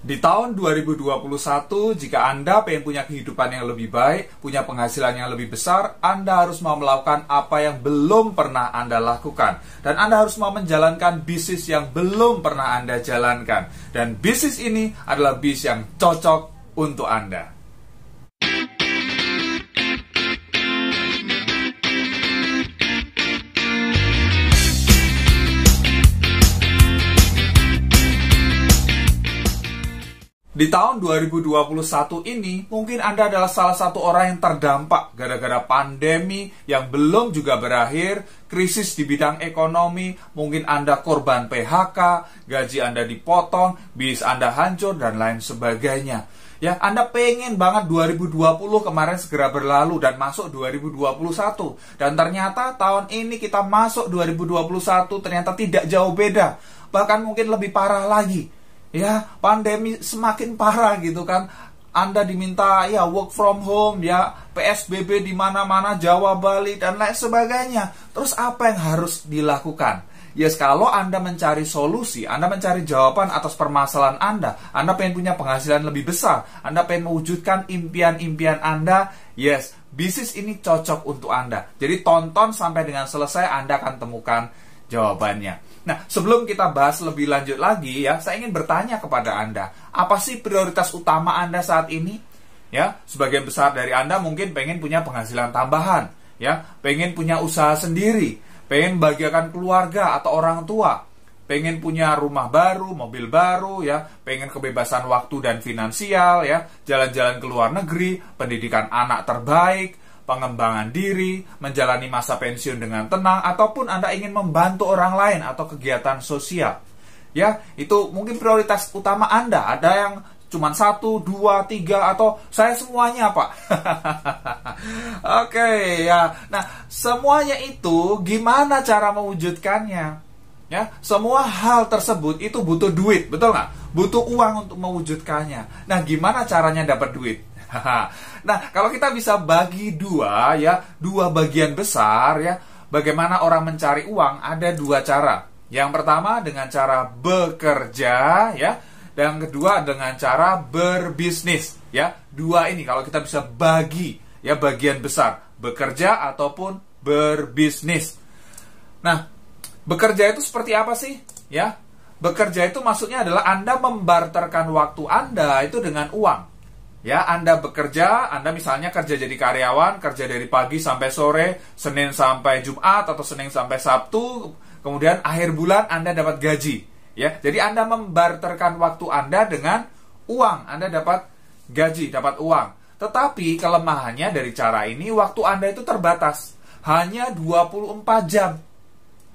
Di tahun 2021, jika Anda pengen punya kehidupan yang lebih baik, punya penghasilan yang lebih besar, Anda harus mau melakukan apa yang belum pernah Anda lakukan. Dan Anda harus mau menjalankan bisnis yang belum pernah Anda jalankan. Dan bisnis ini adalah bisnis yang cocok untuk Anda. Di tahun 2021 ini, mungkin Anda adalah salah satu orang yang terdampak gara-gara pandemi yang belum juga berakhir, krisis di bidang ekonomi, mungkin Anda korban PHK, gaji Anda dipotong, bisnis Anda hancur, dan lain sebagainya. Ya, Anda pengen banget 2020 kemarin segera berlalu dan masuk 2021. Dan ternyata tahun ini kita masuk 2021 ternyata tidak jauh beda. Bahkan mungkin lebih parah lagi. Ya, pandemi semakin parah gitu kan. Anda diminta ya work from home, ya PSBB di mana-mana, Jawa, Bali dan lain sebagainya. Terus apa yang harus dilakukan? Yes, kalau Anda mencari solusi, Anda mencari jawaban atas permasalahan Anda pengen punya penghasilan lebih besar, Anda pengen mewujudkan impian-impian Anda, yes, bisnis ini cocok untuk Anda. Jadi tonton sampai dengan selesai, Anda akan temukan jawabannya. Nah, sebelum kita bahas lebih lanjut lagi ya, saya ingin bertanya kepada Anda, apa sih prioritas utama Anda saat ini? Ya, sebagian besar dari Anda mungkin pengen punya penghasilan tambahan, ya, pengen punya usaha sendiri, pengen bahagiakan keluarga atau orang tua, pengen punya rumah baru, mobil baru, ya, pengen kebebasan waktu dan finansial, ya, jalan-jalan ke luar negeri, pendidikan anak terbaik, pengembangan diri, menjalani masa pensiun dengan tenang, ataupun Anda ingin membantu orang lain atau kegiatan sosial. Ya, itu mungkin prioritas utama Anda. Ada yang cuma 1, 2, 3, atau saya semuanya, Pak. Oke, ya. Nah, semuanya itu gimana cara mewujudkannya? Ya, semua hal tersebut itu butuh duit, betul nggak? Butuh uang untuk mewujudkannya. Nah, gimana caranya dapat duit? Nah, kalau kita bisa bagi dua bagian besar ya, bagaimana orang mencari uang, ada dua cara. Yang pertama dengan cara bekerja ya, dan yang kedua dengan cara berbisnis ya. Dua ini kalau kita bisa bagi ya bagian besar, bekerja ataupun berbisnis. Nah, bekerja itu seperti apa sih? Ya, bekerja itu maksudnya adalah Anda membarterkan waktu Anda itu dengan uang. Ya, Anda bekerja, Anda misalnya kerja jadi karyawan, kerja dari pagi sampai sore, Senin sampai Jumat atau Senin sampai Sabtu, kemudian akhir bulan Anda dapat gaji. Ya, jadi Anda membarterkan waktu Anda dengan uang, Anda dapat gaji, dapat uang. Tetapi kelemahannya dari cara ini, waktu Anda itu terbatas, hanya 24 jam.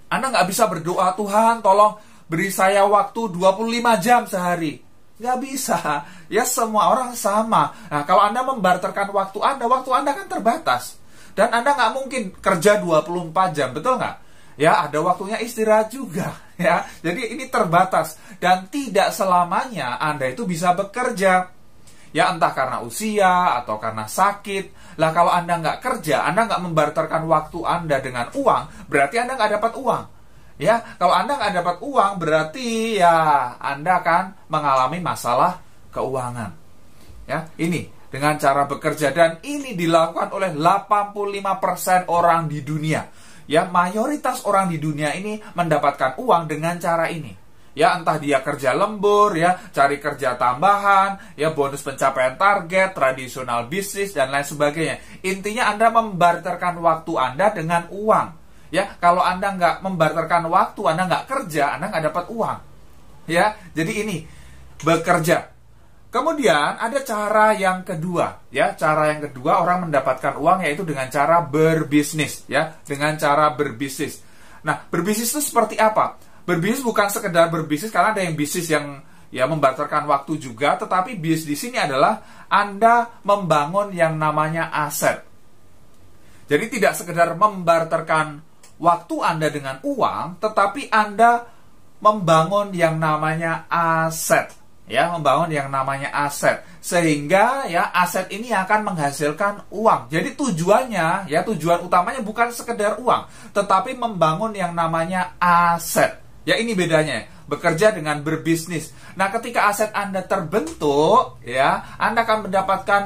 Anda nggak bisa berdoa, Tuhan tolong beri saya waktu 25 jam sehari. Nggak bisa. Ya, semua orang sama. Nah, kalau Anda membarterkan waktu Anda kan terbatas. Dan Anda nggak mungkin kerja 24 jam, betul nggak? Ya, ada waktunya istirahat juga. Ya, jadi ini terbatas. Dan tidak selamanya Anda itu bisa bekerja. Ya, entah karena usia atau karena sakit. Lah, kalau Anda nggak kerja, Anda nggak membarterkan waktu Anda dengan uang, berarti Anda nggak dapat uang. Ya, kalau Anda nggak dapat uang, berarti ya Anda akan mengalami masalah keuangan. Ya, ini dengan cara bekerja, dan ini dilakukan oleh 85% orang di dunia. Ya, mayoritas orang di dunia ini mendapatkan uang dengan cara ini. Ya, entah dia kerja lembur, ya, cari kerja tambahan, ya, bonus pencapaian target, tradisional bisnis dan lain sebagainya. Intinya Anda membarterkan waktu Anda dengan uang. Ya, kalau Anda nggak membarterkan waktu, Anda nggak kerja, Anda nggak dapat uang. Ya, jadi ini bekerja. Kemudian ada cara yang kedua. Ya, cara yang kedua orang mendapatkan uang yaitu dengan cara berbisnis. Ya, dengan cara berbisnis. Nah, berbisnis itu seperti apa? Berbisnis bukan sekedar berbisnis, karena ada yang bisnis yang ya membarterkan waktu juga, tetapi bisnis di sini adalah Anda membangun yang namanya aset. Jadi tidak sekedar membarterkan waktu Anda dengan uang, tetapi Anda membangun yang namanya aset. Ya, membangun yang namanya aset. Sehingga ya aset ini akan menghasilkan uang. Jadi tujuannya, ya tujuan utamanya bukan sekedar uang, tetapi membangun yang namanya aset. Ya, ini bedanya. bekerja dengan berbisnis. Nah, ketika aset Anda terbentuk, ya, Anda akan mendapatkan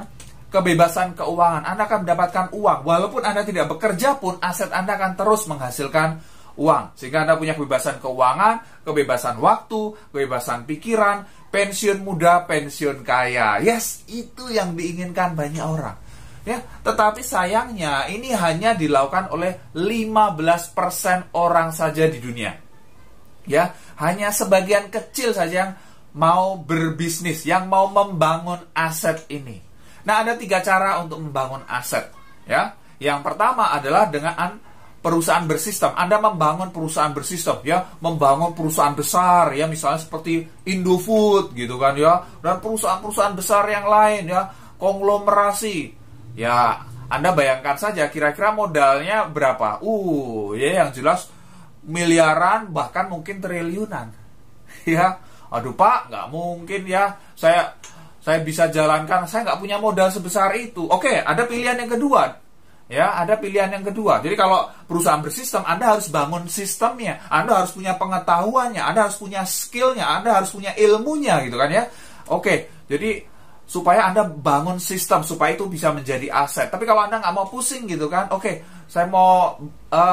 kebebasan keuangan. Anda akan mendapatkan uang. Walaupun Anda tidak bekerja pun, aset Anda akan terus menghasilkan uang. Sehingga Anda punya kebebasan keuangan, kebebasan waktu, kebebasan pikiran, pensiun muda, pensiun kaya. Yes, itu yang diinginkan banyak orang. Ya, tetapi sayangnya ini hanya dilakukan oleh 15% orang saja di dunia. Ya, hanya sebagian kecil saja yang mau berbisnis, yang mau membangun aset ini. Nah, ada 3 cara untuk membangun aset. Ya, yang pertama adalah dengan perusahaan bersistem. Anda membangun perusahaan bersistem, ya, membangun perusahaan besar, ya, misalnya seperti Indofood, gitu kan, ya, dan perusahaan-perusahaan besar yang lain, ya, konglomerasi. Ya, Anda bayangkan saja kira-kira modalnya berapa? Ya, yang jelas miliaran, bahkan mungkin triliunan. Ya, aduh Pak, nggak mungkin ya. Saya bisa jalankan, saya nggak punya modal sebesar itu. Oke, ada pilihan yang kedua. Ya, ada pilihan yang kedua. Jadi kalau perusahaan bersistem, Anda harus bangun sistemnya. Anda harus punya pengetahuannya, Anda harus punya skillnya, Anda harus punya ilmunya, gitu kan ya. Oke, jadi supaya Anda bangun sistem, supaya itu bisa menjadi aset. Tapi kalau Anda nggak mau pusing gitu kan, oke, saya mau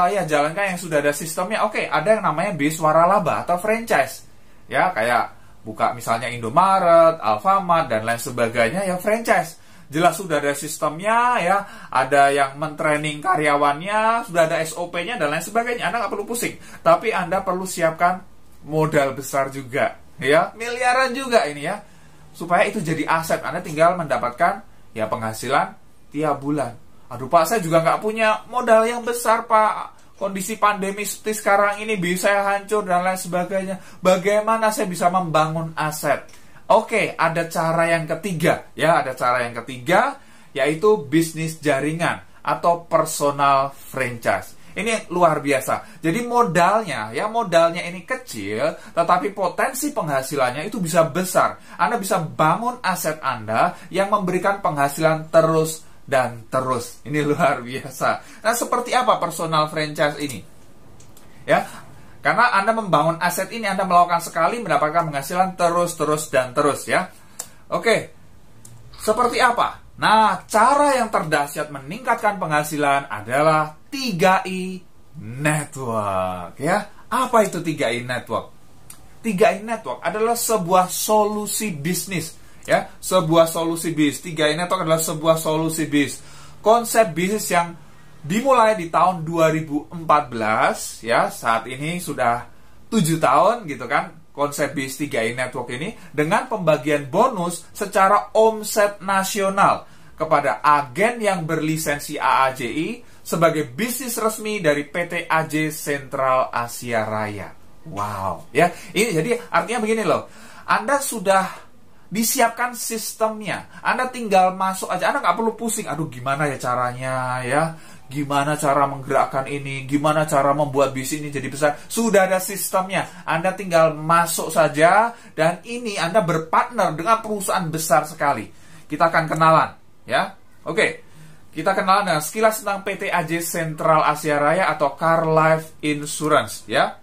ya jalankan yang sudah ada sistemnya. Oke, ada yang namanya bisnis waralaba atau franchise. Ya, kayak buka misalnya Indomaret, Alfamart, dan lain sebagainya, ya franchise. Jelas sudah ada sistemnya, ya, ada yang mentraining karyawannya, sudah ada SOP-nya, dan lain sebagainya. Anda nggak perlu pusing. Tapi Anda perlu siapkan modal besar juga. Ya, miliaran juga ini ya. Supaya itu jadi aset, Anda tinggal mendapatkan ya penghasilan tiap bulan. Aduh Pak, saya juga nggak punya modal yang besar Pak. Kondisi pandemi seperti sekarang ini bisa hancur dan lain sebagainya. Bagaimana saya bisa membangun aset? Oke, ada cara yang ketiga. Ya, ada cara yang ketiga, yaitu bisnis jaringan atau personal franchise. Ini luar biasa. Jadi modalnya ini kecil, tetapi potensi penghasilannya itu bisa besar. Anda bisa bangun aset Anda yang memberikan penghasilan terus dan terus. Ini luar biasa. Nah, seperti apa personal franchise ini? Ya, karena Anda membangun aset ini, Anda melakukan sekali mendapatkan penghasilan terus dan terus ya. Oke. Seperti apa? Nah, cara yang terdahsyat meningkatkan penghasilan adalah 3I Network, ya. Apa itu 3I Network? 3I Network adalah sebuah solusi bisnis, ya. Sebuah solusi bisnis. 3I Network adalah sebuah solusi bisnis. Konsep bisnis yang dimulai di tahun 2014, ya. Saat ini sudah 7 tahun gitu kan. Konsep bisnis 3I Network ini dengan pembagian bonus secara omset nasional kepada agen yang berlisensi AAJI sebagai bisnis resmi dari PT AJ Sentral Asia Raya. Wow, ya. Ini jadi artinya begini loh. Anda sudah disiapkan sistemnya. Anda tinggal masuk aja. Anda nggak perlu pusing. Aduh, gimana ya caranya ya? Gimana cara menggerakkan ini? Gimana cara membuat bisnis ini jadi besar? Sudah ada sistemnya. Anda tinggal masuk saja. Dan ini Anda berpartner dengan perusahaan besar sekali. Kita akan kenalan, ya. Oke. Kita kenalan dengan sekilas tentang PT AJ Sentral Asia Raya atau Car Life Insurance, ya.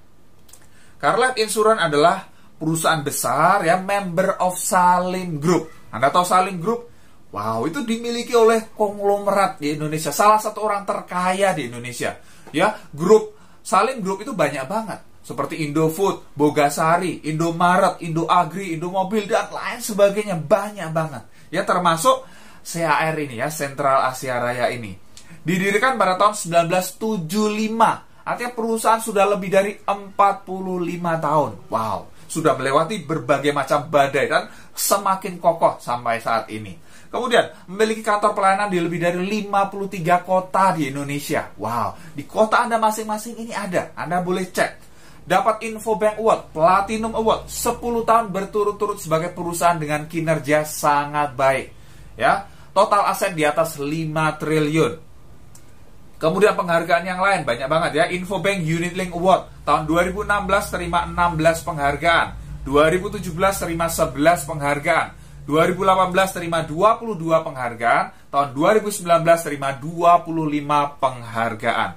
Car Life Insurance adalah perusahaan besar, ya, member of Salim Group. Anda tahu Salim Group? Wow, itu dimiliki oleh konglomerat di Indonesia, salah satu orang terkaya di Indonesia. Ya, grup Salim Group itu banyak banget, seperti Indofood, Bogasari, Indomaret, Indoagri, Indomobil dan lain sebagainya, banyak banget. Ya, termasuk CAR ini ya, Sentral Asia Raya ini. Didirikan pada tahun 1975. Artinya perusahaan sudah lebih dari 45 tahun. Wow, sudah melewati berbagai macam badai dan semakin kokoh sampai saat ini. Kemudian memiliki kantor pelayanan di lebih dari 53 kota di Indonesia. Wow, di kota Anda masing-masing ini ada. Anda boleh cek. Dapat Infobank Award, Platinum Award, 10 tahun berturut-turut sebagai perusahaan dengan kinerja sangat baik. Ya, total aset di atas 5 triliun. Kemudian penghargaan yang lain banyak banget ya. Infobank Unit Link Award tahun 2016 terima 16 penghargaan. 2017 terima 11 penghargaan. 2018 terima 22 penghargaan, tahun 2019 terima 25 penghargaan.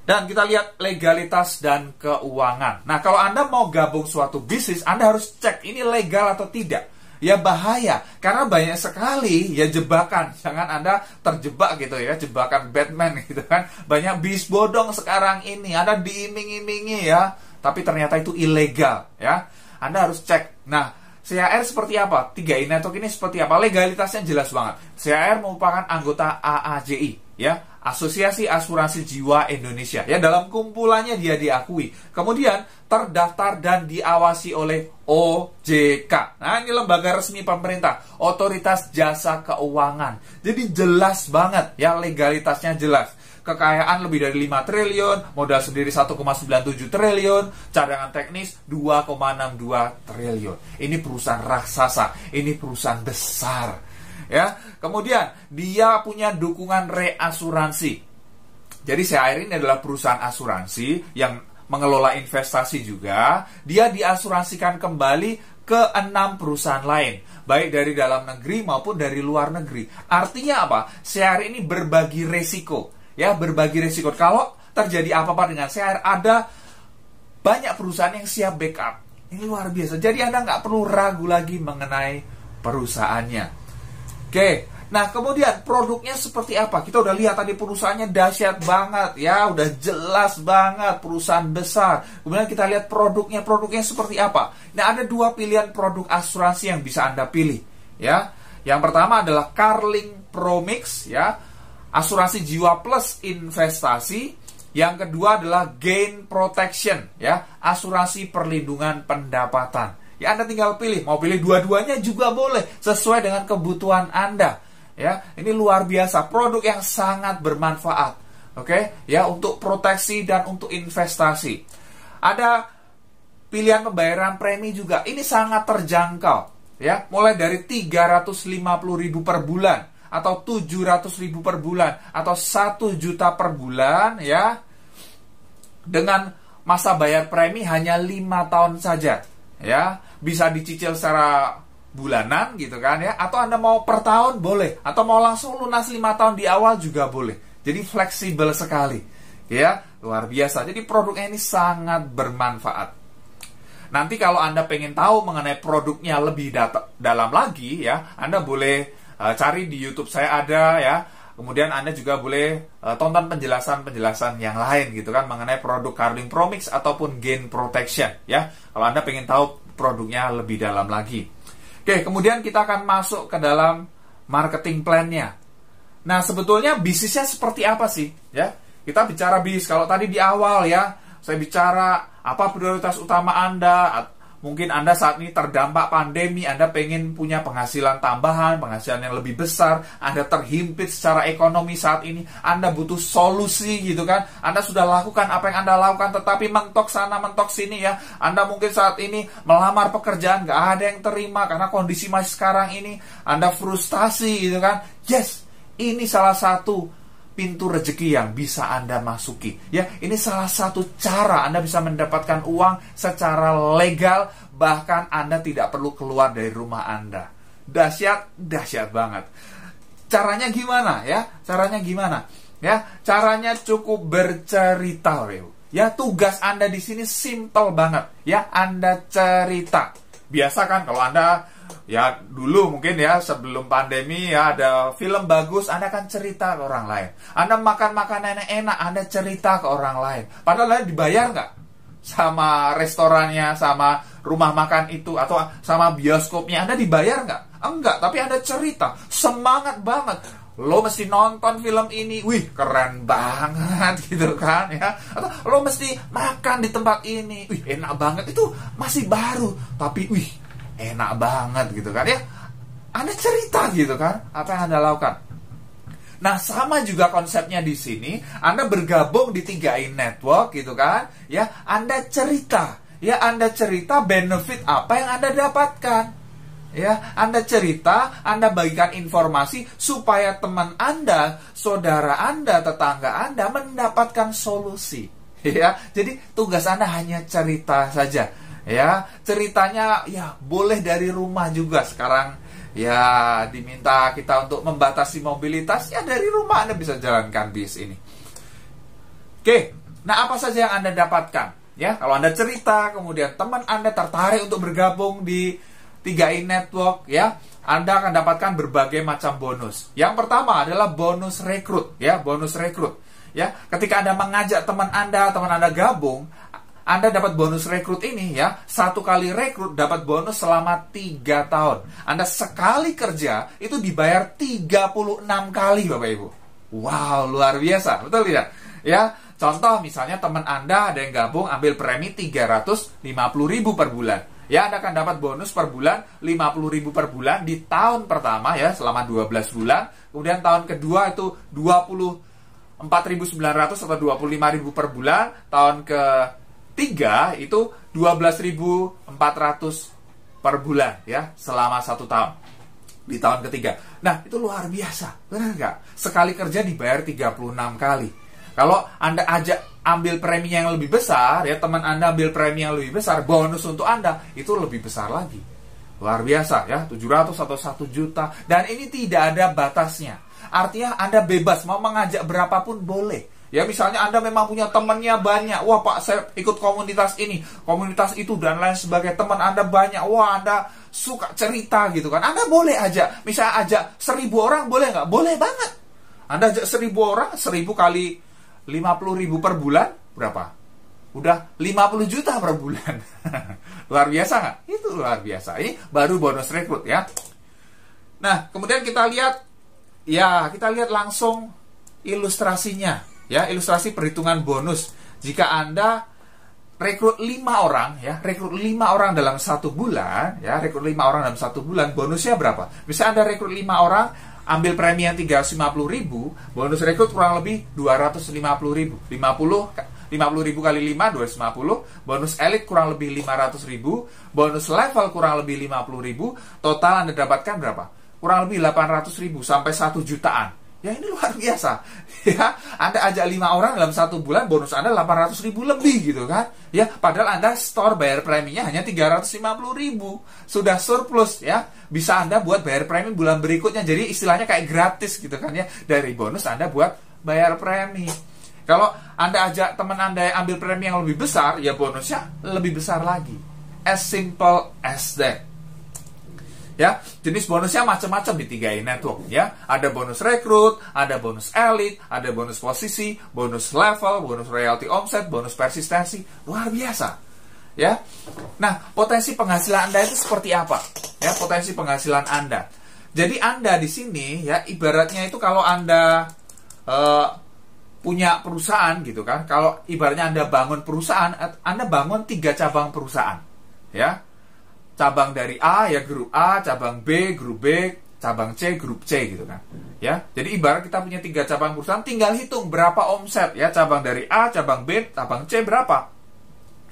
Dan kita lihat legalitas dan keuangan. Nah, kalau Anda mau gabung suatu bisnis, Anda harus cek ini legal atau tidak. Ya bahaya, karena banyak sekali ya jebakan. Jangan Anda terjebak gitu ya, jebakan Batman gitu kan. Banyak bis bodong sekarang ini, Anda diiming-imingi ya, tapi ternyata itu ilegal ya. Anda harus cek. Nah, CHR seperti apa? 3i Network ini seperti apa? Legalitasnya jelas banget. CHR merupakan anggota AAJI ya, Asosiasi Asuransi Jiwa Indonesia. Ya, dalam kumpulannya dia diakui. Kemudian terdaftar dan diawasi oleh OJK. Nah, ini lembaga resmi pemerintah, Otoritas Jasa Keuangan. Jadi jelas banget ya, legalitasnya jelas. Kekayaan lebih dari 5 triliun, modal sendiri 1,97 triliun, cadangan teknis 2,62 triliun. Ini perusahaan raksasa, ini perusahaan besar. Ya, kemudian dia punya dukungan reasuransi. Jadi CHR ini adalah perusahaan asuransi yang mengelola investasi juga. Dia diasuransikan kembali ke 6 perusahaan lain, baik dari dalam negeri maupun dari luar negeri. Artinya apa? CHR ini berbagi resiko. Ya, berbagi resiko. Kalau terjadi apa-apa dengan CHR, ada banyak perusahaan yang siap backup. Ini luar biasa. Jadi Anda nggak perlu ragu lagi mengenai perusahaannya. Oke, nah kemudian produknya seperti apa? Kita udah lihat tadi perusahaannya dahsyat banget ya, udah jelas banget, perusahaan besar. Kemudian kita lihat produknya seperti apa. Nah, ada 2 pilihan produk asuransi yang bisa Anda pilih ya. Yang pertama adalah Carling Promix ya, asuransi jiwa plus investasi. Yang kedua adalah Gain Protection ya, asuransi perlindungan pendapatan. Ya, Anda tinggal pilih, mau pilih dua-duanya juga boleh, sesuai dengan kebutuhan Anda. Ya, ini luar biasa, produk yang sangat bermanfaat. Oke, ya, untuk proteksi dan untuk investasi. Ada pilihan pembayaran premi juga, ini sangat terjangkau. Ya, mulai dari 350.000 per bulan, atau 700.000 per bulan, atau 1 juta per bulan, ya, dengan masa bayar premi hanya 5 tahun saja. Ya, bisa dicicil secara bulanan gitu kan ya, atau Anda mau per tahun boleh, atau mau langsung lunas 5 tahun di awal juga boleh. Jadi fleksibel sekali ya, luar biasa. Jadi produknya ini sangat bermanfaat. Nanti kalau Anda pengen tahu mengenai produknya lebih dalam lagi ya, Anda boleh cari di YouTube saya ada ya. Kemudian Anda juga boleh tonton penjelasan-penjelasan yang lain gitu kan mengenai produk Carling Promix ataupun Gain Protection ya. Kalau Anda pengen tahu produknya lebih dalam lagi. Oke, kemudian kita akan masuk ke dalam marketing plan-nya. Nah, sebetulnya bisnisnya seperti apa sih ya? Kita bicara bisnis. Kalau tadi di awal ya, saya bicara apa prioritas utama Anda. Mungkin Anda saat ini terdampak pandemi, Anda pengen punya penghasilan tambahan, penghasilan yang lebih besar, Anda terhimpit secara ekonomi saat ini, Anda butuh solusi gitu kan. Anda sudah lakukan apa yang Anda lakukan, tetapi mentok sana, mentok sini ya. Anda mungkin saat ini melamar pekerjaan, nggak ada yang terima karena kondisi masih sekarang ini. Anda frustasi gitu kan. Yes, ini salah satu pintu rezeki yang bisa Anda masuki. Ya, ini salah satu cara Anda bisa mendapatkan uang secara legal, bahkan Anda tidak perlu keluar dari rumah Anda. Dahsyat, dahsyat banget. Caranya gimana ya? Caranya gimana? Ya, caranya cukup bercerita, ya. Tugas Anda di sini simple banget. Ya, Anda cerita. Biasa kan kalau Anda ya dulu mungkin ya sebelum pandemi ya ada film bagus, Anda kan cerita ke orang lain. Anda makan makanan yang enak, Anda cerita ke orang lain. Padahal Anda dibayar nggak sama restorannya, sama rumah makan itu, atau sama bioskopnya? Anda dibayar nggak? Enggak, tapi Anda cerita. Semangat banget. Lo mesti nonton film ini, wih keren banget gitu kan ya. Atau lo mesti makan di tempat ini, wih enak banget. Itu masih baru, tapi wih enak banget gitu kan ya. Anda cerita gitu kan apa yang Anda lakukan. Nah, sama juga konsepnya di sini. Anda bergabung di 3i Network gitu kan ya. Anda cerita, ya Anda cerita benefit apa yang Anda dapatkan. Ya, Anda cerita, Anda bagikan informasi supaya teman Anda, saudara Anda, tetangga Anda mendapatkan solusi. Ya, jadi tugas Anda hanya cerita saja. Ya, ceritanya ya boleh dari rumah juga. Sekarang ya diminta kita untuk membatasi mobilitas, ya dari rumah Anda bisa jalankan bisnis ini. Oke, Nah, apa saja yang Anda dapatkan? Ya, kalau Anda cerita, kemudian teman Anda tertarik untuk bergabung di 3i Network, ya, Anda akan dapatkan berbagai macam bonus. Yang pertama adalah bonus rekrut, ya, bonus rekrut. Ya, ketika Anda mengajak teman Anda gabung, Anda dapat bonus rekrut ini, ya. 1 kali rekrut dapat bonus selama 3 tahun. Anda sekali kerja itu dibayar 36 kali, Bapak Ibu. Wow, luar biasa, betul tidak? Ya, contoh misalnya teman Anda ada yang gabung ambil premi 350.000 per bulan. Ya, Anda akan dapat bonus per bulan 50.000 per bulan di tahun pertama, ya, selama 12 bulan. Kemudian tahun kedua itu 24.900 atau 25.000 per bulan. Tahun ketiga itu 12.400 per bulan, ya, selama 1 tahun. Di tahun ketiga. Nah, itu luar biasa. Benar nggak? Sekali kerja dibayar 36 kali. Kalau Anda ajak ambil premi yang lebih besar, ya, teman Anda ambil premi yang lebih besar, bonus untuk Anda itu lebih besar lagi. Luar biasa, ya, 700 atau 1 juta. Dan ini tidak ada batasnya. Artinya Anda bebas, mau mengajak berapapun boleh. Ya, misalnya Anda memang punya temannya banyak. Wah, Pak, saya ikut komunitas ini, komunitas itu, dan lain sebagainya. Teman Anda banyak. Wah, Anda suka cerita gitu kan. Anda boleh ajak. Misalnya ajak 1.000 orang, boleh nggak? Boleh banget. Anda ajak 1.000 orang, 1.000 kali 50.000 per bulan, berapa? Udah 50 juta per bulan. Luar biasa nggak? Itu luar biasa. Ini baru bonus rekrut, ya. Nah, kemudian kita lihat, ya, kita lihat langsung ilustrasinya, ya, ilustrasi perhitungan bonus. Jika Anda rekrut 5 orang, ya, rekrut 5 orang dalam 1 bulan, ya, rekrut 5 orang dalam 1 bulan, bonusnya berapa? Misalnya Anda rekrut 5 orang, ambil premi yang 350.000, bonus rekrut kurang lebih 250.000. 50.000 kali 5, 250. Bonus elit kurang lebih 500.000. Bonus level kurang lebih 50.000. Total Anda dapatkan berapa? Kurang lebih 800.000 sampai 1 jutaan. Ya, ini luar biasa. Ya, Anda ajak 5 orang dalam 1 bulan, bonus Anda 800.000 lebih gitu kan. Ya, padahal Anda store bayar preminya hanya 350.000. Sudah surplus, ya. Bisa Anda buat bayar premi bulan berikutnya. Jadi istilahnya kayak gratis gitu kan, ya. Dari bonus Anda buat bayar premi. Kalau Anda ajak teman Anda yang ambil premi yang lebih besar, ya bonusnya lebih besar lagi. As simple as that. Ya, jenis bonusnya macam-macam di 3i Network, ya. Ada bonus rekrut, ada bonus elit, ada bonus posisi, bonus level, bonus royalty omset, bonus persistensi. Luar biasa. Ya. Nah, potensi penghasilan Anda itu seperti apa? Ya, potensi penghasilan Anda. Jadi Anda di sini, ya, ibaratnya itu kalau Anda punya perusahaan gitu kan. Kalau ibaratnya Anda bangun perusahaan, Anda bangun 3 cabang perusahaan. Ya. Cabang dari A, ya, grup A, cabang B, grup B, cabang C, grup C gitu kan. Ya. Jadi ibarat kita punya 3 cabang perusahaan, tinggal hitung berapa omset, ya, cabang dari A, cabang B, cabang C berapa.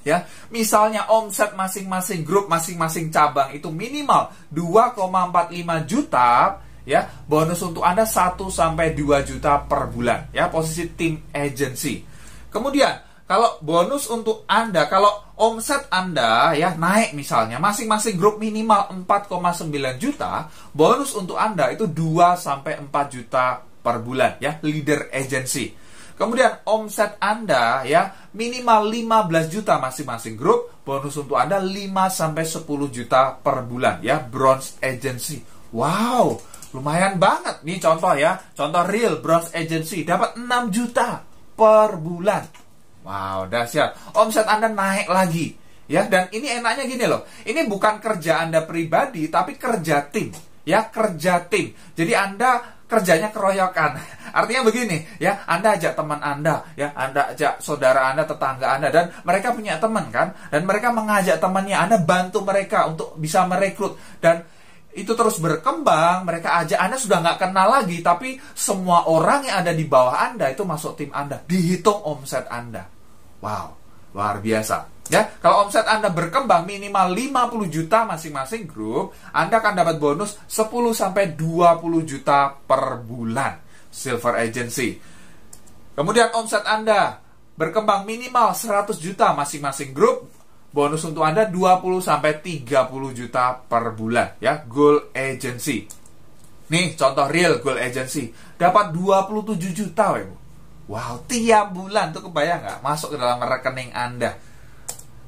Ya. Misalnya omset masing-masing grup, masing-masing cabang itu minimal 2,45 juta, ya. Bonus untuk Anda 1 sampai 2 juta per bulan, ya, posisi tim agency. Kemudian kalau bonus untuk Anda, kalau omset Anda, ya, naik misalnya, masing-masing grup minimal 4,9 juta, bonus untuk Anda itu 2 sampai 4 juta per bulan, ya, leader agency. Kemudian omset Anda, ya, minimal 15 juta masing-masing grup, bonus untuk Anda 5 sampai 10 juta per bulan, ya, bronze agency. Wow, lumayan banget. Nih contoh, ya, contoh real bronze agency dapat 6 juta per bulan. Wow, dahsyat. Omset Anda naik lagi. Ya, dan ini enaknya gini loh. Ini bukan kerja Anda pribadi, tapi kerja tim. Ya, kerja tim. Jadi Anda kerjanya keroyokan. Artinya begini, ya, Anda ajak teman Anda, ya, Anda ajak saudara Anda, tetangga Anda, dan mereka punya teman kan, dan mereka mengajak temannya, Anda bantu mereka untuk bisa merekrut, dan itu terus berkembang, mereka ajak Anda sudah nggak kenal lagi, tapi semua orang yang ada di bawah Anda itu masuk tim Anda, dihitung omset Anda. Wow, luar biasa. Ya, kalau omset Anda berkembang minimal 50 juta masing-masing grup, Anda akan dapat bonus 10 sampai 20 juta per bulan. Silver agency. Kemudian omset Anda berkembang minimal 100 juta masing-masing grup, bonus untuk Anda 20 sampai 30 juta per bulan, ya, gold agency. Nih, contoh real gold agency, dapat 27 juta, Ibu. Wow, tiap bulan tuh kebayang nggak masuk ke dalam rekening Anda.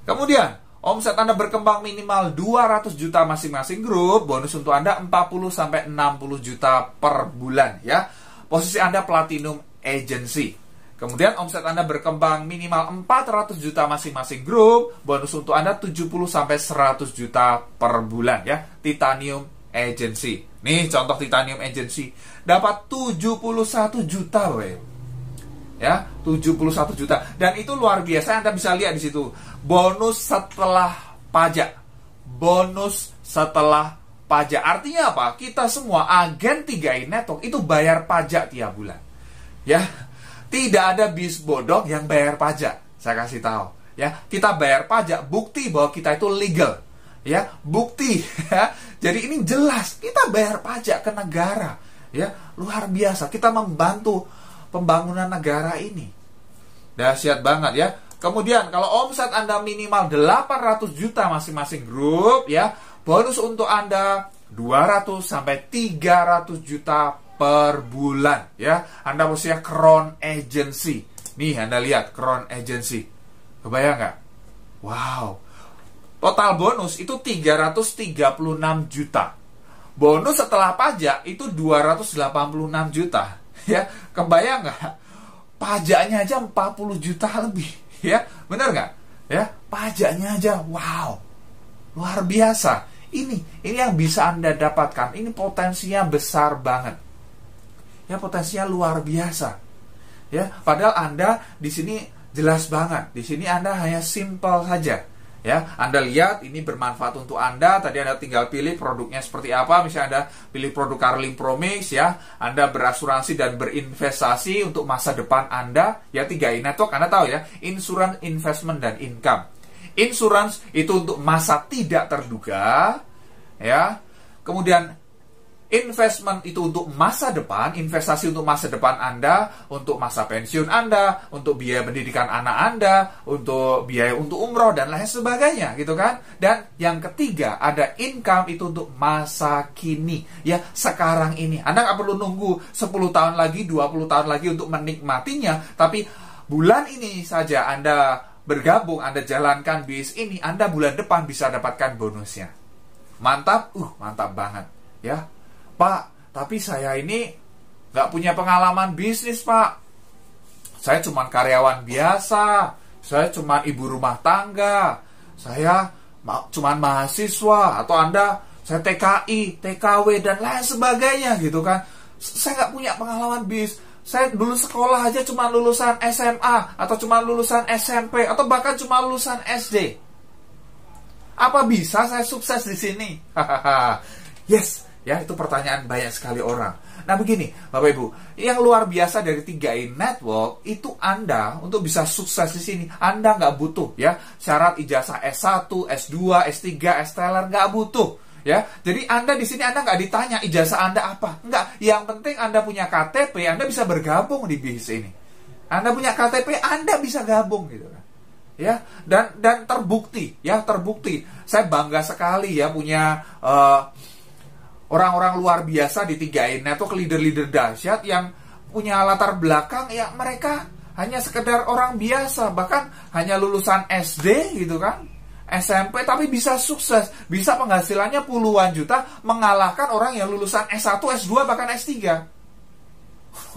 Kemudian, omset Anda berkembang minimal 200 juta masing-masing grup, bonus untuk Anda 40-60 juta per bulan ya. Posisi Anda Platinum Agency. Kemudian omset Anda berkembang minimal 400 juta masing-masing grup, bonus untuk Anda 70-100 juta per bulan ya. Titanium Agency. Nih contoh Titanium Agency. Dapat 71 juta weh. Ya, 71 juta. Dan itu luar biasa, Anda bisa lihat di situ. Bonus setelah pajak. Bonus setelah pajak. Artinya apa? Kita semua agen 3i Network itu bayar pajak tiap bulan. Ya. Tidak ada bis bodong yang bayar pajak. Saya kasih tahu, ya. Kita bayar pajak, bukti bahwa kita itu legal. Ya, bukti ya. Jadi ini jelas, kita bayar pajak ke negara. Ya, luar biasa. Kita membantu pembangunan negara ini. Dahsyat banget ya. Kemudian kalau omset Anda minimal 800 juta masing-masing grup ya, bonus untuk Anda 200 sampai 300 juta per bulan ya. Anda posisinya Crown Agency. Nih Anda lihat Crown Agency. Kebayang nggak? Wow. Total bonus itu 336 juta. Bonus setelah pajak itu 286 juta. Ya, kebayang nggak? Pajaknya aja 40 juta lebih, ya, benar nggak? Ya, pajaknya aja, wow, luar biasa. Ini yang bisa Anda dapatkan. Ini potensinya besar banget. Ya, potensinya luar biasa. Ya, padahal Anda di sini jelas banget. Di sini Anda hanya simple saja. Ya, Anda lihat ini bermanfaat untuk Anda. Tadi Anda tinggal pilih produknya seperti apa. Misalnya Anda pilih produk Carling Promix ya. Anda berasuransi dan berinvestasi untuk masa depan Anda. Ya, 3i Network Anda tahu ya, insurance, investment dan income. Insurance itu untuk masa tidak terduga ya. Kemudian investment itu untuk masa depan, investasi untuk masa depan Anda, untuk masa pensiun Anda, untuk biaya pendidikan anak Anda, untuk biaya untuk umroh dan lain sebagainya gitu kan. Dan yang ketiga ada income itu untuk masa kini ya, sekarang ini. Anda nggak perlu nunggu 10 tahun lagi, 20 tahun lagi untuk menikmatinya, tapi bulan ini saja Anda bergabung, Anda jalankan bis ini, Anda bulan depan bisa dapatkan bonusnya. Mantap, mantap banget ya. Pak, tapi saya ini nggak punya pengalaman bisnis, Pak. Saya cuma karyawan biasa. Saya cuma ibu rumah tangga. Saya cuma mahasiswa. Atau Anda, saya TKI, TKW, dan lain sebagainya gitu kan. Saya nggak punya pengalaman bisnis. Saya dulu sekolah aja cuma lulusan SMA. Atau cuma lulusan SMP. Atau bahkan cuma lulusan SD. Apa bisa saya sukses di sini? Yes. Ya, itu pertanyaan banyak sekali orang. Nah, begini, Bapak Ibu, yang luar biasa dari 3i Network itu Anda untuk bisa sukses di sini, Anda nggak butuh ya syarat ijazah S1, S2, S3, S-Teller, nggak butuh ya. Jadi Anda di sini Anda nggak ditanya ijazah Anda apa, nggak. Yang penting Anda punya KTP, Anda bisa bergabung di bis ini. Anda punya KTP, Anda bisa gabung gitu kan. Ya, dan terbukti ya, terbukti. Saya bangga sekali ya punya orang-orang luar biasa di 3i Network, leader-leader dahsyat yang punya latar belakang ya mereka hanya sekedar orang biasa, bahkan hanya lulusan SD gitu kan, SMP, tapi bisa sukses, bisa penghasilannya puluhan juta, mengalahkan orang yang lulusan S1, S2, bahkan S3.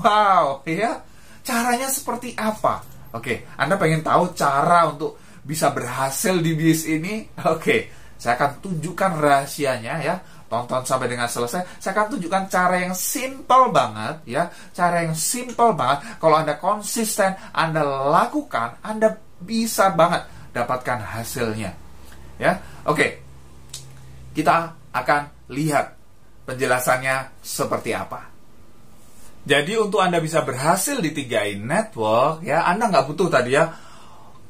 Wow, ya, caranya seperti apa? Oke, Anda pengen tahu cara untuk bisa berhasil di bis ini? Oke, saya akan tunjukkan rahasianya ya. Tonton sampai dengan selesai. Saya akan tunjukkan cara yang simple banget ya. Cara yang simple banget. Kalau Anda konsisten, Anda lakukan, Anda bisa banget dapatkan hasilnya. Ya. Oke. Kita akan lihat penjelasannya seperti apa. Jadi untuk Anda bisa berhasil di 3i Network ya, Anda nggak butuh tadi ya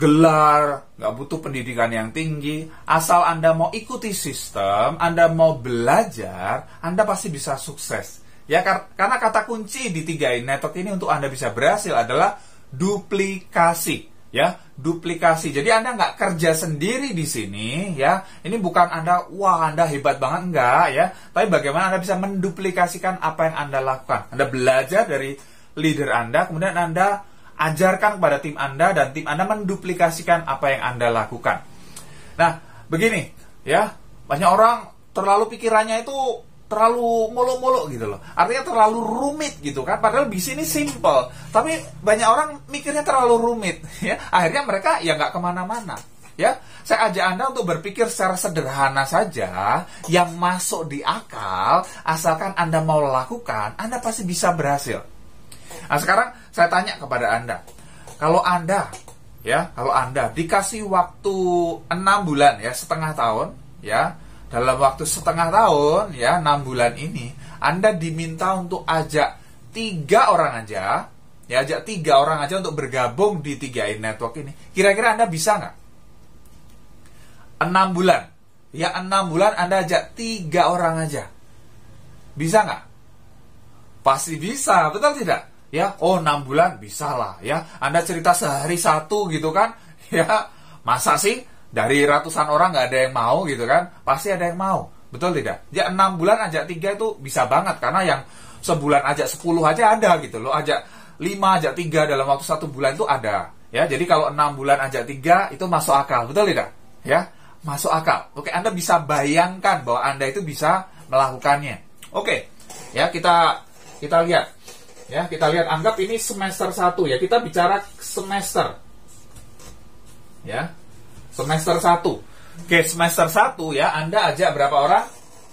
gelar, nggak butuh pendidikan yang tinggi. Asal Anda mau ikuti sistem, Anda mau belajar, Anda pasti bisa sukses. Ya, karena kata kunci di 3i Network ini untuk Anda bisa berhasil adalah duplikasi. Ya, duplikasi. Jadi Anda nggak kerja sendiri di sini, ya. Ini bukan Anda, wah Anda hebat banget, enggak, ya. Tapi bagaimana Anda bisa menduplikasikan apa yang Anda lakukan. Anda belajar dari leader Anda, kemudian Anda ajarkan kepada tim Anda dan tim Anda menduplikasikan apa yang Anda lakukan. Nah, begini, ya, banyak orang terlalu pikirannya itu terlalu muluk-muluk gitu loh. Artinya terlalu rumit gitu kan. Padahal bis ini simple. Tapi banyak orang mikirnya terlalu rumit. Ya, akhirnya mereka ya nggak kemana-mana. Ya, saya ajak Anda untuk berpikir secara sederhana saja, yang masuk di akal, asalkan Anda mau lakukan, Anda pasti bisa berhasil. Nah, sekarang saya tanya kepada Anda, kalau Anda dikasih waktu 6 bulan, ya, setengah tahun, ya, dalam waktu setengah tahun, ya, 6 bulan ini, Anda diminta untuk ajak 3 orang aja, ya, ajak 3 orang aja untuk bergabung di 3i Network ini. Kira-kira Anda bisa nggak? 6 bulan. Ya, 6 bulan Anda ajak 3 orang aja. Bisa nggak? Pasti bisa, betul tidak? Ya, 6 bulan bisa lah, ya. Anda cerita sehari 1 gitu kan? Ya, masa sih dari ratusan orang nggak ada yang mau gitu kan? Pasti ada yang mau, betul tidak? Ya, 6 bulan ajak 3 itu bisa banget, karena yang sebulan ajak 10 aja ada gitu loh. Ajak 5, ajak 3 dalam waktu 1 bulan itu ada. Ya, jadi kalau 6 bulan ajak 3 itu masuk akal, betul tidak? Ya, masuk akal. Oke, Anda bisa bayangkan bahwa Anda itu bisa melakukannya. Oke, ya, kita lihat. Ya, kita lihat, anggap ini semester 1 ya. Kita bicara semester. Ya. Semester 1. Oke, semester 1 ya, Anda ajak berapa orang?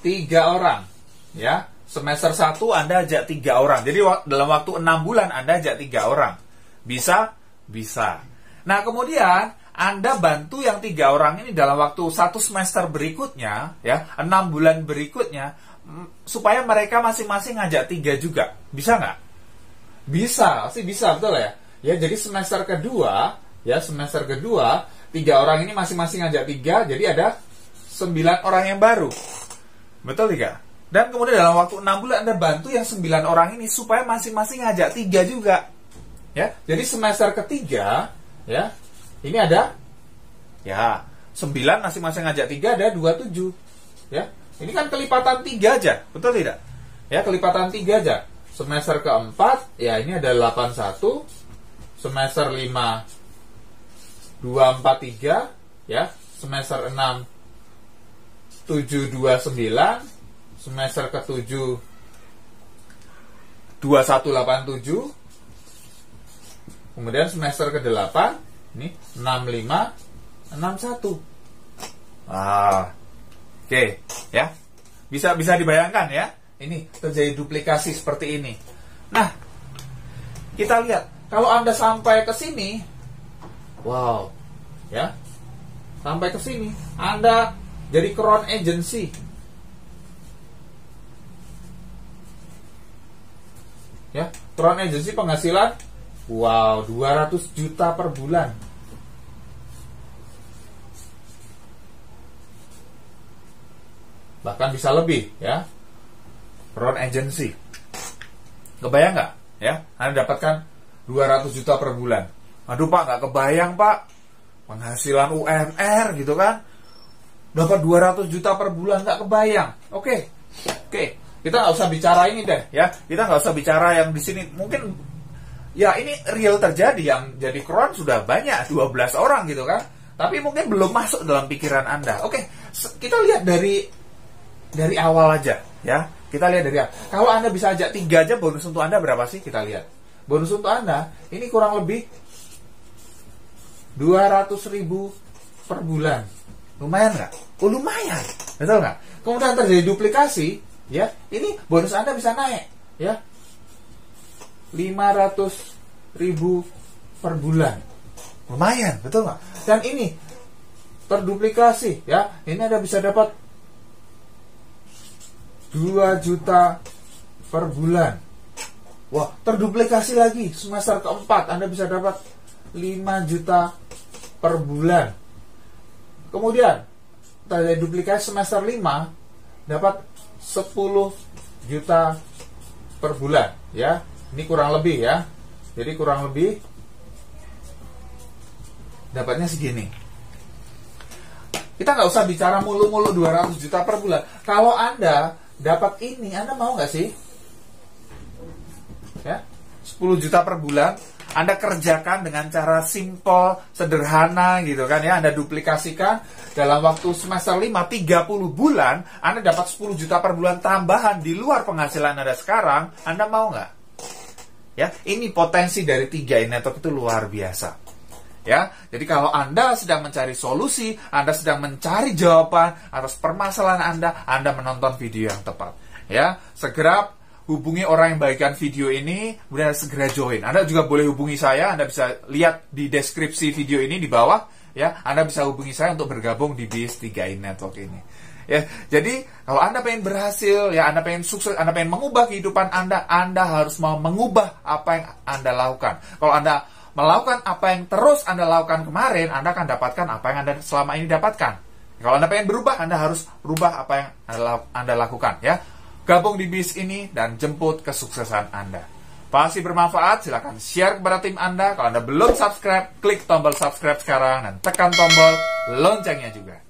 3 orang. Ya. Semester 1 Anda ajak 3 orang. Jadi dalam waktu 6 bulan Anda ajak 3 orang. Bisa? Bisa. Nah, kemudian Anda bantu yang 3 orang ini dalam waktu 1 semester berikutnya, ya, 6 bulan berikutnya, supaya mereka masing-masing ngajak 3 juga. Bisa nggak? Bisa, pasti bisa, betul ya? Ya, jadi semester kedua, 3 orang ini masing-masing ngajak 3, jadi ada 9 orang yang baru. Betul tidak? Dan kemudian dalam waktu 6 bulan Anda bantu yang 9 orang ini supaya masing-masing ngajak 3 juga. Ya, jadi semester ketiga, ya, ini ada, ya, 9 masing-masing ngajak 3, ada 27. Ya, ini kan kelipatan 3 aja, betul tidak? Ya, kelipatan 3 aja. Semester keempat, ya, ini ada 81. Semester 5, 243, ya. Semester 6, 729. Semester ke-7, 2187. Kemudian semester ke-8, ini 65, 61. Oke, ya. Bisa dibayangkan ya. Ini terjadi duplikasi seperti ini. Nah, kita lihat, kalau Anda sampai ke sini, wow, ya, sampai ke sini, Anda jadi crown agency. Ya, crown agency penghasilan, wow, 200 juta per bulan. Bahkan bisa lebih, ya. Crown agency. Kebayang nggak? Ya, Anda dapatkan 200 juta per bulan. Aduh Pak, nggak kebayang Pak. Penghasilan UMR gitu kan. Dapat 200 juta per bulan, nggak kebayang. Oke. Kita nggak usah bicara ini deh, ya. Kita nggak usah bicara yang di sini. Mungkin, ya, ini real terjadi. Yang jadi crown sudah banyak, 12 orang gitu kan. Tapi mungkin belum masuk dalam pikiran Anda. Oke, kita lihat dari awal aja, ya. Kita lihat dari awal. Kalau Anda bisa ajak 3 aja, bonus untuk Anda berapa sih? Kita lihat. Bonus untuk Anda, ini kurang lebih 200.000 per bulan. Lumayan nggak? Oh, lumayan. Betul nggak? Kemudian terjadi duplikasi, ya. Ini bonus Anda bisa naik, ya. 500.000 per bulan. Lumayan, betul nggak? Dan ini terduplikasi, ya. Ini Anda bisa dapat 2 juta per bulan. Wah, terduplikasi lagi. Semester keempat Anda bisa dapat 5 juta per bulan. Kemudian terjadi duplikasi semester 5, dapat 10 juta per bulan, ya. Ini kurang lebih, ya. Jadi kurang lebih dapatnya segini. Kita nggak usah bicara mulu-mulu 200 juta per bulan. Kalau Anda dapat ini, Anda mau nggak sih? Ya, 10 juta per bulan. Anda kerjakan dengan cara simple, sederhana gitu kan ya. Anda duplikasikan dalam waktu semester 5, 30 bulan, Anda dapat 10 juta per bulan tambahan di luar penghasilan Anda sekarang. Anda mau nggak? Ya, ini potensi dari 3i Network itu luar biasa. Ya, jadi kalau Anda sedang mencari solusi, Anda sedang mencari jawaban atas permasalahan Anda menonton video yang tepat. Ya, segera hubungi orang yang bagikan video ini, kemudian segera join. Anda juga boleh hubungi saya, Anda bisa lihat di deskripsi video ini di bawah. Ya, Anda bisa hubungi saya untuk bergabung di BIS 3i Network ini. Ya, jadi kalau Anda pengen berhasil, ya Anda pengen sukses, Anda pengen mengubah kehidupan Anda harus mau mengubah apa yang Anda lakukan. Kalau Anda melakukan apa yang terus Anda lakukan kemarin, Anda akan dapatkan apa yang Anda selama ini dapatkan. Kalau Anda pengen berubah, Anda harus rubah apa yang Anda lakukan. Ya, gabung di BIS ini dan jemput kesuksesan Anda. Pasti bermanfaat, silakan share kepada tim Anda. Kalau Anda belum subscribe, klik tombol subscribe sekarang dan tekan tombol loncengnya juga.